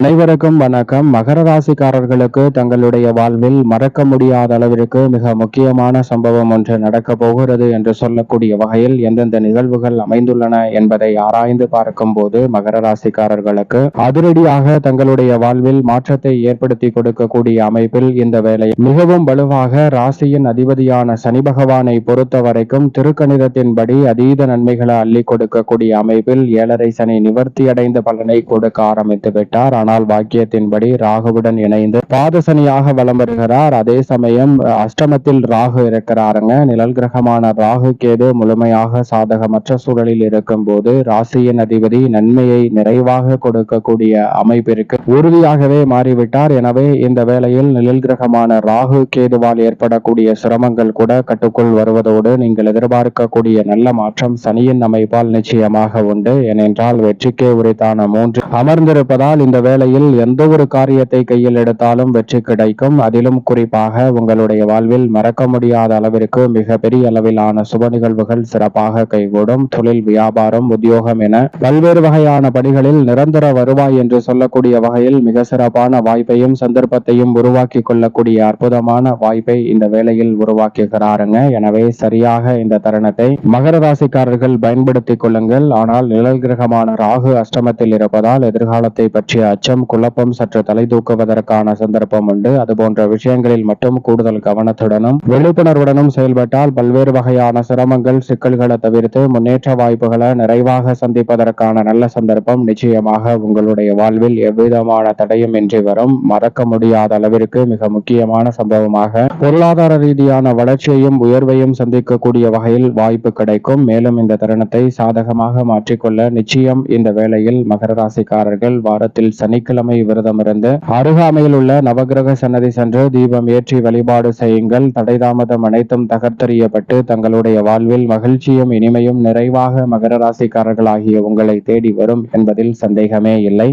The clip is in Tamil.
அனைவருக்கும் வணக்கம். மகர ராசிக்காரர்களுக்கு தங்களுடைய வாழ்வில் மறக்க முடியாத அளவிற்கு மிக முக்கியமான சம்பவம் ஒன்று நடக்க போகிறது என்று சொல்லக்கூடிய வகையில் எந்தெந்த நிகழ்வுகள் அமைந்துள்ளன என்பதை ஆராய்ந்து பார்க்கும் போது மகர ராசிக்காரர்களுக்கு அதிரடியாக தங்களுடைய வாழ்வில் மாற்றத்தை ஏற்படுத்தி கொடுக்கக்கூடிய அமைப்பில் இந்த வேலை மிகவும் வலுவாக ராசியின் அதிபதியான சனி பகவானை பொறுத்த வரைக்கும் திருக்கணிதத்தின்படி அதீத நன்மைகளை அள்ளி கொடுக்கக்கூடிய அமைப்பில் 7.5 சனி நிவர்த்தி அடைந்த பலனை கொடுக்க ஆரம்பித்து விட்டார். ஆனால் வாக்கியத்தின்படி ராகுவுடன் இணைந்து பாதசனியாக வலம் வருகிறார். அதே சமயம் அஷ்டமத்தில் ராகு இருக்கிறாருங்க. நிழல் கிரகமான ராகு கேது முழுமையாக சாதகமற்ற சூழலில் இருக்கும் போது ராசியின் அதிபதி நன்மையை நிறைவாக கொடுக்கக்கூடிய அமைப்பிற்கு உறுதியாகவே மாறிவிட்டார். எனவே இந்த வேளையில் நிழல் கிரகமான ராகு கேதுவால் ஏற்படக்கூடிய சிரமங்கள் கூட கட்டுக்குள் வருவதோடு நீங்கள் எதிர்பார்க்கக்கூடிய நல்ல மாற்றம் சனியின் அமைப்பால் நிச்சயமாக உண்டு. ஏனென்றால் வெற்றிக்கே உரித்தான 3 அமர்ந்திருப்பதால் இந்த வேளையில் எந்த ஒரு காரியத்தை கையில் எடுத்தாலும் வெற்றி கிடைக்கும். அதிலும் குறிப்பாக உங்களுடைய வாழ்வில் மறக்க முடியாத அளவிற்கு மிக பெரிய அளவிலான சுப நிகழ்வுகள் சிறப்பாக கைகூடும். தொழில், வியாபாரம், உத்தியோகம் என பல்வேறு வகையான பணிகளில் நிரந்தர வருவாய் என்று சொல்லக்கூடிய வகையில் மிக சிறப்பான வாய்ப்பையும் சந்தர்ப்பத்தையும் உருவாக்கி கொள்ளக்கூடிய அற்புதமான வாய்ப்பை இந்த வேளையில் உருவாக்குகிறாருங்க. எனவே சரியாக இந்த தருணத்தை மகர ராசிக்காரர்கள் பயன்படுத்திக் கொள்ளுங்கள். ஆனால் நிழல் கிரகமான ராகு அஷ்டமத்தில் இருப்பதால் எதிர்காலத்தை பற்றிய அச்சம், குழப்பம் சற்று தலை தூக்குவதற்கான சந்தர்ப்பம் உண்டு. அதுபோன்ற விஷயங்களில் மட்டும் கூடுதல் கவனத்துடனும் விழிப்புணர்வுடனும் செயல்பட்டால் பல்வேறு வகையான சிரமங்கள், சிக்கல்களை தவிர்த்து முன்னேற்ற வாய்ப்புகளை நிறைவாக சந்திப்பதற்கான நல்ல சந்தர்ப்பம் நிச்சயமாக உங்களுடைய வாழ்வில் எவ்விதமான தடையும் இன்றி வரும். மறக்க முடியாத அளவிற்கு மிக முக்கியமான சம்பவமாக பொருளாதார ரீதியான வளர்ச்சியையும் உயர்வையும் சந்திக்கக்கூடிய வகையில் வாய்ப்பு கிடைக்கும். மேலும் இந்த தருணத்தை சாதகமாக மாற்றிக்கொள்ள நிச்சயம் இந்த வேளையில் மகர ராசிக்காரர்கள் வாரத்தில் சனிக்கிழமை விரதமிருந்து அருகாமையில் உள்ள நவகிரக சன்னதி சென்று தீபம் ஏற்றி வழிபாடு செய்யுங்கள். தடை தாமதம் அனைத்தும் தகர்த்தெறியப்பட்டு தங்களுடைய வாழ்வில் மகிழ்ச்சியும் இனிமையும் நிறைவாக மகர ராசிக்காரர்கள் ஆகிய உங்களை தேடி வரும் என்பதில் சந்தேகமே இல்லை.